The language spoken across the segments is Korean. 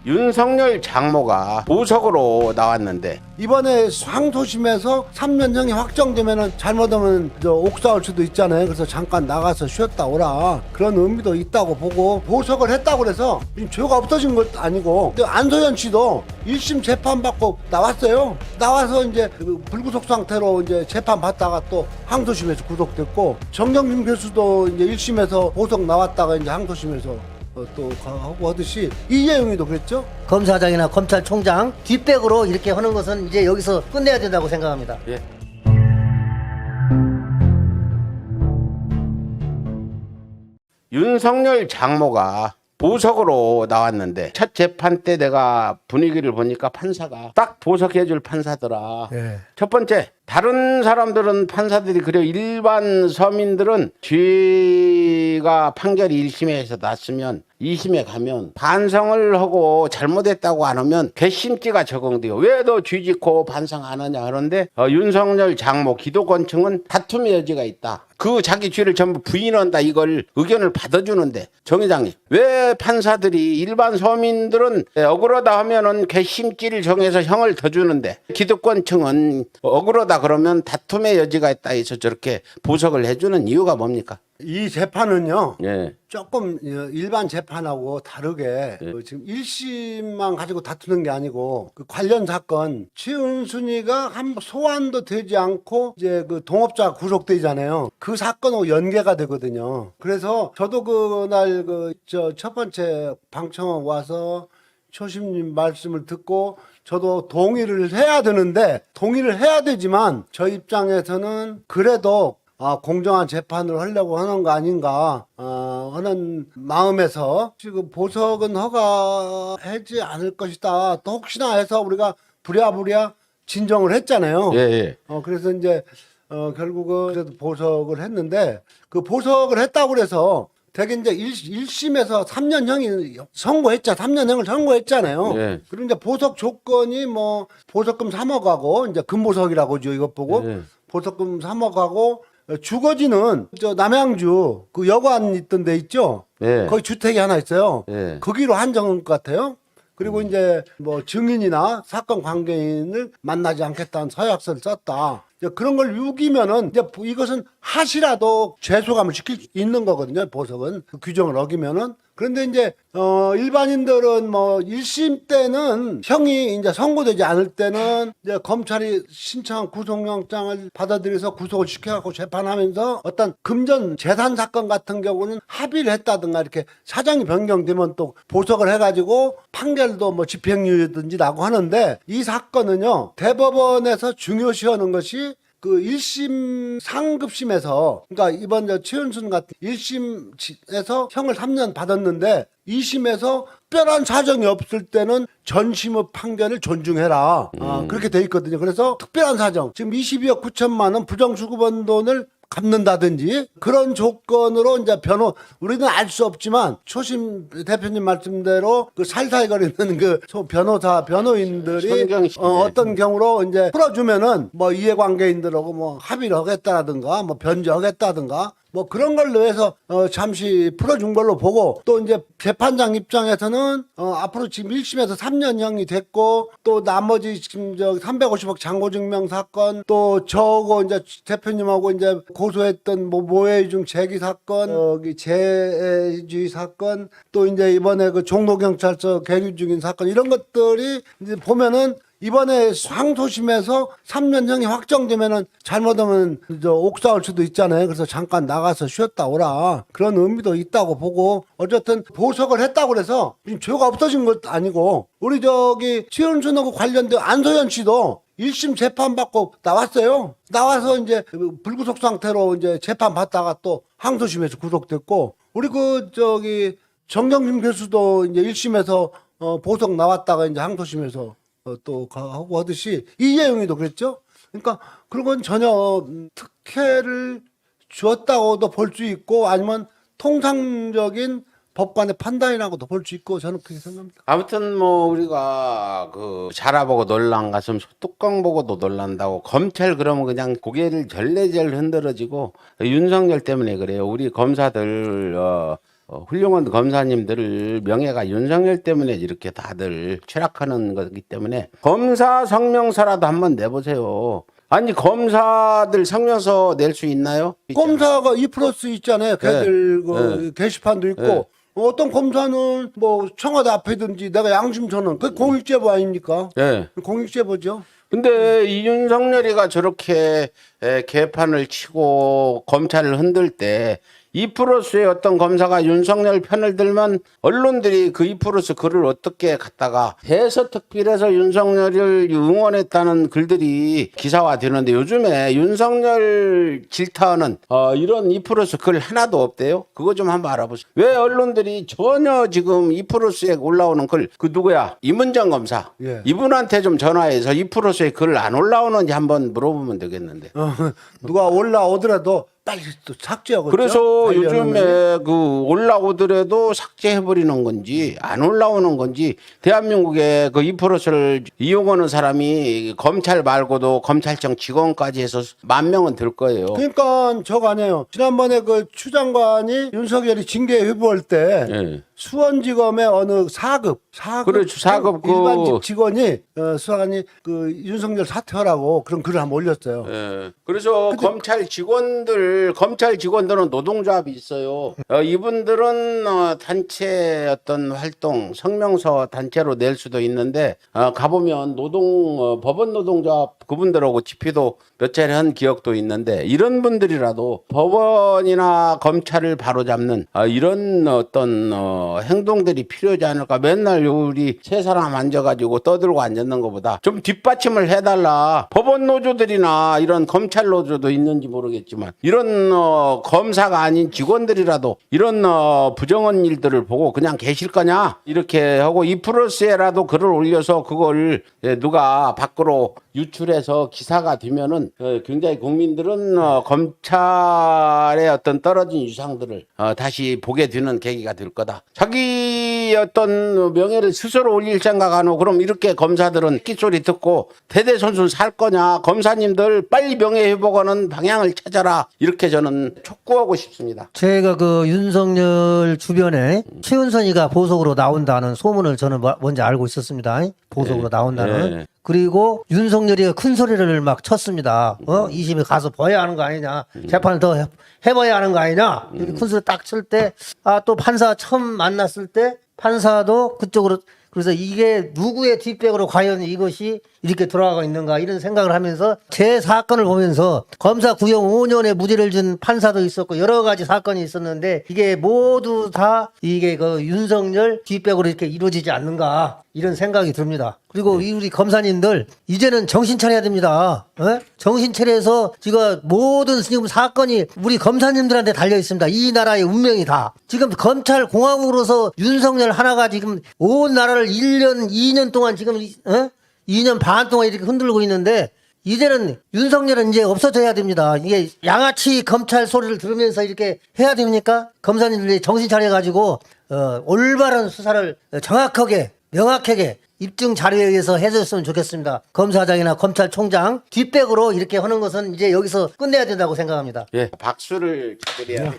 윤석열 장모가 보석으로 나왔는데 이번에 항소심에서 3년형이 확정되면은 잘못하면 옥사올 수도 있잖아요. 그래서 잠깐 나가서 쉬었다 오라 그런 의미도 있다고 보고 보석을 했다고 그래서 죄가 없어진 것도 아니고 근데 안소연 씨도 1심 재판 받고 나왔어요. 나와서 이제 불구속 상태로 이제 재판 받다가 또 항소심에서 구속됐고 정경심 교수도 이제 1심에서 보석 나왔다가 이제 항소심에서 또 하고 하듯이 이재용이도 그랬죠. 검사장이나 검찰총장 뒷백으로 이렇게 하는 것은 이제 여기서 끝내야 된다고 생각합니다. 예. 윤석열 장모가 보석으로 나왔는데 첫 재판 때 내가 분위기를 보니까 판사가 딱 보석해줄 판사더라. 예. 첫 번째, 다른 사람들은 판사들이 그래요. 일반 서민들은 죄가 판결이 1심에서 났으면 2심에 가면 반성을 하고 잘못했다고 안 하면 괘씸죄가 적용돼요. 왜 너 죄 짓고 반성 안 하냐 그런데 윤석열 장모 기도권층은 다툼의 여지가 있다. 그 자기 죄를 전부 부인한다. 이걸 의견을 받아주는데 정 회장님, 왜 판사들이 일반 서민들은 억울하다 하면은 괘씸죄를 정해서 형을 더 주는데 기득권층은 억울하다 그러면 다툼의 여지가 있다 해서 저렇게 보석을 해주는 이유가 뭡니까? 이 재판은요. 예. 조금 일반 재판하고 다르게 지금 1심만 가지고 다투는 게 아니고 그 관련 사건 최은순이가 한 소환도 되지 않고 이제 그 동업자 구속되잖아요. 그 사건하고 연계가 되거든요. 그래서 저도 그날 첫 번째 방청원 와서 초심님 말씀을 듣고 저도 동의를 해야 되는데 동의를 해야 되지만 저 입장에서는 그래도 공정한 재판을 하려고 하는 거 아닌가 하는 마음에서 지금 보석은 허가하지 않을 것이다. 또 혹시나 해서 우리가 부랴부랴 진정을 했잖아요. 예, 예. 그래서 이제 결국은 그래도 보석을 했는데 그 보석을 했다고 그래서 되게 이제 1심에서 3년형이 선고했자 3년형을 선고했잖아요. 예. 그리고 이제 보석 조건이 뭐 보석금 3억하고 이제 금보석이라고죠. 이것 보고 예. 보석금 3억하고 주거지는 저 남양주 그 여관 있던 데 있죠. 예. 거기 주택이 하나 있어요. 예. 거기로 한정한 것 같아요. 그리고 이제 뭐 증인이나 사건 관계인을 만나지 않겠다는 서약서를 썼다. 이제 그런 걸 우기면은 이제 이것은 하시라도 죄소감을 시킬 수 있는 거거든요. 보석은 그 규정을 어기면은. 그런데 이제 일반인들은 뭐 1심 때는 형이 이제 선고되지 않을 때는 이제 검찰이 신청한 구속영장을 받아들여서 구속을 시켜갖고 재판하면서 어떤 금전 재산 사건 같은 경우는 합의를 했다든가 이렇게 사정이 변경되면 또 보석을 해가지고 판결도 뭐 집행유예든지 나고 하는데 이 사건은요 대법원에서 중요시하는 것이 그 1심 상급심에서 그러니까 이번 최은순 같은 1심에서 형을 3년 받았는데 2심에서 특별한 사정이 없을 때는 전심의 판결을 존중해라. 그렇게 돼 있거든요. 그래서 특별한 사정 지금 22억 9천만 원 부정수급원 돈을 갚는다든지 그런 조건으로 이제 우리는 알 수 없지만 초심 대표님 말씀대로 그 살살거리는 그 변호인들이 어떤 경우로 이제 풀어주면은 뭐 이해관계인들하고 뭐 합의를 하겠다라든가 뭐 변제하겠다든가 뭐 그런 걸로 해서 잠시 풀어준 걸로 보고 또 이제 재판장 입장에서는 앞으로 지금 1심에서 3년형이 됐고 또 나머지 지금 350억 잔고증명 사건 또 저거 이제 대표님하고 이제 고소했던 뭐 모해중 재기 사건 재주의 사건 또 이제 이번에 그 종로경찰서 계류 중인 사건 이런 것들이 이제 보면은 이번에 항소심에서 3년형이 확정되면은 잘못하면 옥사올 수도 있잖아요. 그래서 잠깐 나가서 쉬었다 오라 그런 의미도 있다고 보고 어쨌든 보석을 했다고 그래서 죄가 없어진 것도 아니고 우리 최은순하고 관련된 안소연 씨도 1심 재판 받고 나왔어요. 나와서 이제 불구속 상태로 이제 재판 받다가 또 항소심에서 구속됐고 우리 정경심 교수도 이제 1심에서 보석 나왔다가 이제 항소심에서 또 하고 하듯이 이재용이도 그랬죠. 그러니까 그런 건 전혀 특혜를 주었다고도 볼 수 있고 아니면 통상적인 법관의 판단이라고도 볼 수 있고 저는 그렇게 생각합니다. 아무튼 뭐 우리가 그 자라보고 놀란 가슴 소뚜껑 보고도 놀란다고 검찰 그러면 그냥 고개를 절레절 흔들어지고 윤석열 때문에 그래요. 우리 검사들 훌륭한 검사님들을 명예가 윤석열 때문에 이렇게 다들 추락하는 거기 때문에 검사 성명서라도 한번 내보세요. 아니 검사들 성명서 낼 수 있나요? 검사가 2+ 있잖아요. 걔들 그 네. 게시판도 있고 네. 어떤 검사는 뭐 청와대 앞에든지 내가 양심선언 그 공익제보 아닙니까? 예. 공익제보죠. 근데 이 윤석열이가 저렇게 개판을 치고 검찰을 흔들 때 2+의 어떤 검사가 윤석열 편을 들면 언론들이 그 2+ 글을 어떻게 갖다가 대서특필해서 윤석열을 응원했다는 글들이 기사화되는데 요즘에 윤석열 질타하는 이런 2+글 하나도 없대요. 그거 좀 한번 알아보세요. 왜 언론들이 전혀 지금 2+에 올라오는 글 그 누구야? 임은정 검사. 예. 이분한테 좀 전화해서 2+의 글 안 올라오는지 한번 물어보면 되겠는데. 누가 올라오더라도 빨리 또 삭제하고. 그래서 요즘에 그 올라오더라도 삭제해버리는 건지 안 올라오는 건지 대한민국에 그 2+를 이용하는 사람이 검찰 말고도 검찰청 직원까지 해서 10,000명은 될 거예요. 그러니까 저거 아니에요. 지난번에 그 추 장관이 윤석열이 징계 회부할 때 예. 수원지검의 어느 4급 그렇죠. 4급 그- 일반직 직원이 수사관이 그 윤석열 사퇴하라고 그런 글을 한번 올렸어요. 예. 그래서 검찰 직원들은 노동조합이 있어요. 이분들은 단체 어떤 활동 성명서 단체로 낼 수도 있는데 가보면 법원 노동조합 그분들하고 집회도 몇 차례 한 기억도 있는데 이런 분들이라도 법원이나 검찰을 바로잡는 이런 어떤 행동들이 필요하지 않을까. 맨날 우리 세 사람 앉아가지고 떠들고 앉는 것보다 좀 뒷받침을 해달라. 법원 노조들이나 이런 검찰 노조도 있는지 모르겠지만 이런 검사가 아닌 직원들이라도 이런 부정한 일들을 보고 그냥 계실 거냐 이렇게 하고 2+에라도 글을 올려서 그걸 누가 밖으로 유출해서 기사가 되면은 굉장히 국민들은 검찰의 어떤 떨어진 유상들을 다시 보게 되는 계기가 될 거다. 자기 어떤 명예를 스스로 올릴 생각 안 하고 그럼 이렇게 검사들은 끼소리 듣고 대대손손 살 거냐. 검사님들 빨리 명예 회복하는 방향을 찾아라. 이렇게 저는 촉구하고 싶습니다. 제가 그 윤석열 주변에 최은선이가 보석으로 나온다는 소문을 저는 먼저 알고 있었습니다. 보석으로 나온다는. 예. 그리고 윤석열이 큰 소리를 막 쳤습니다. 2심에 가서 봐야 하는 거 아니냐. 재판을 더 해봐야 하는 거 아니냐. 이렇게 큰 소리 딱 칠 때, 또 판사 처음 만났을 때 판사도 그쪽으로 그래서 이게 누구의 뒷백으로 과연 이것이 이렇게 돌아가고 있는가 이런 생각을 하면서 제 사건을 보면서 검사 구형 5년에 무죄를 준 판사도 있었고 여러 가지 사건이 있었는데 이게 모두 다 이게 그 윤석열 뒷백으로 이렇게 이루어지지 않는가 이런 생각이 듭니다. 그리고 우리 검사님들 이제는 정신 차려야 됩니다. 정신 차려서 지금 모든 지금 사건이 우리 검사님들한테 달려 있습니다. 이 나라의 운명이 다. 지금 검찰 공화국으로서 윤석열 하나가 지금 온 나라를 1년, 2년 동안 지금 2년 반 동안 이렇게 흔들고 있는데 이제는 윤석열은 이제 없어져야 됩니다. 이게 양아치 검찰 소리를 들으면서 이렇게 해야 됩니까? 검사님들이 정신 차려가지고 올바른 수사를 정확하게 명확하게 입증 자료에 의해서 해줬으면 좋겠습니다. 검사장이나 검찰총장 뒷백으로 이렇게 하는 것은 이제 여기서 끝내야 된다고 생각합니다. 예, 박수를 드려야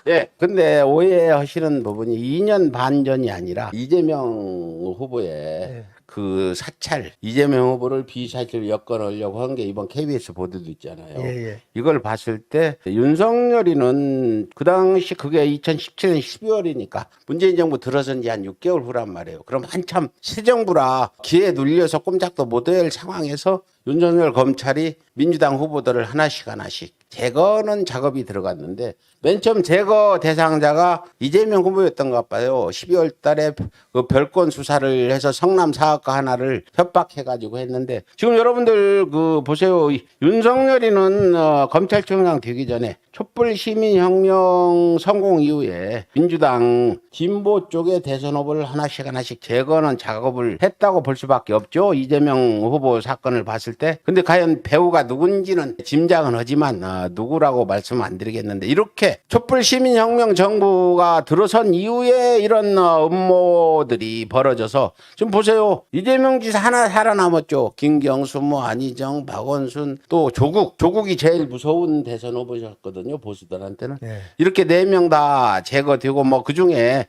예, 근데 오해하시는 부분이 2년 반 전이 아니라 이재명 후보의 그 사찰, 이재명 후보를 비사실 엮어넣으려고 한 게 이번 KBS 보도도 있잖아요. 예. 이걸 봤을 때 윤석열이는 그 당시 그게 2017년 12월이니까 문재인 정부 들어선 지 한 6개월 후란 말이에요. 그럼 한참 새 정부라 기에 눌려서 꼼짝도 못할 상황에서 윤석열 검찰이 민주당 후보들을 하나씩 제거는 작업이 들어갔는데 맨 처음 제거 대상자가 이재명 후보였던 것 같아요. 12월 달에 그 별건 수사를 해서 성남 사업가 하나를 협박해가지고 했는데 지금 여러분들 그 보세요. 윤석열이는 검찰총장 되기 전에 촛불 시민혁명 성공 이후에 민주당 진보 쪽의 대선 후보를 하나씩 제거하는 작업을 했다고 볼 수밖에 없죠. 이재명 후보 사건을 봤을 때. 근데 과연 배우가 누군지는 짐작은 하지만 누구라고 말씀 안 드리겠는데 이렇게 촛불 시민혁명 정부가 들어선 이후에 이런 음모들이 벌어져서 지금 보세요. 이재명 지사 하나 살아남았죠. 김경수, 뭐 안희정, 박원순, 또 조국이 제일 무서운 대선 후보셨거든요. 보수들한테는. 예. 이렇게 4명 다 제거되고 뭐 그중에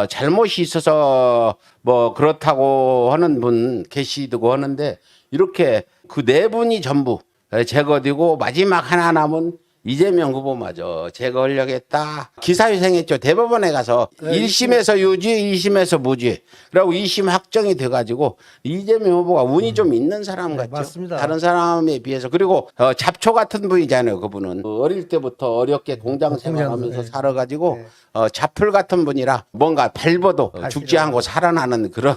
잘못이 있어서 뭐 그렇다고 하는 분 계시고 하는데 이렇게 그 4분이 전부 제거되고 마지막 하나 남은 이재명 후보마저 제거하려고 했다. 기사회생했죠. 대법원에 가서 1심에서 유죄, 2심에서 무죄. 그리고 2심 확정이 돼가지고 이재명 후보가 운이 좀 있는 사람 같죠. 맞습니다. 다른 사람에 비해서. 그리고 잡초 같은 분이잖아요. 그분은 어릴 때부터 어렵게 공장 생활하면서 네. 살아가지고 잡풀 같은 분이라 뭔가 밟아도 죽지 않고 살아나는 그런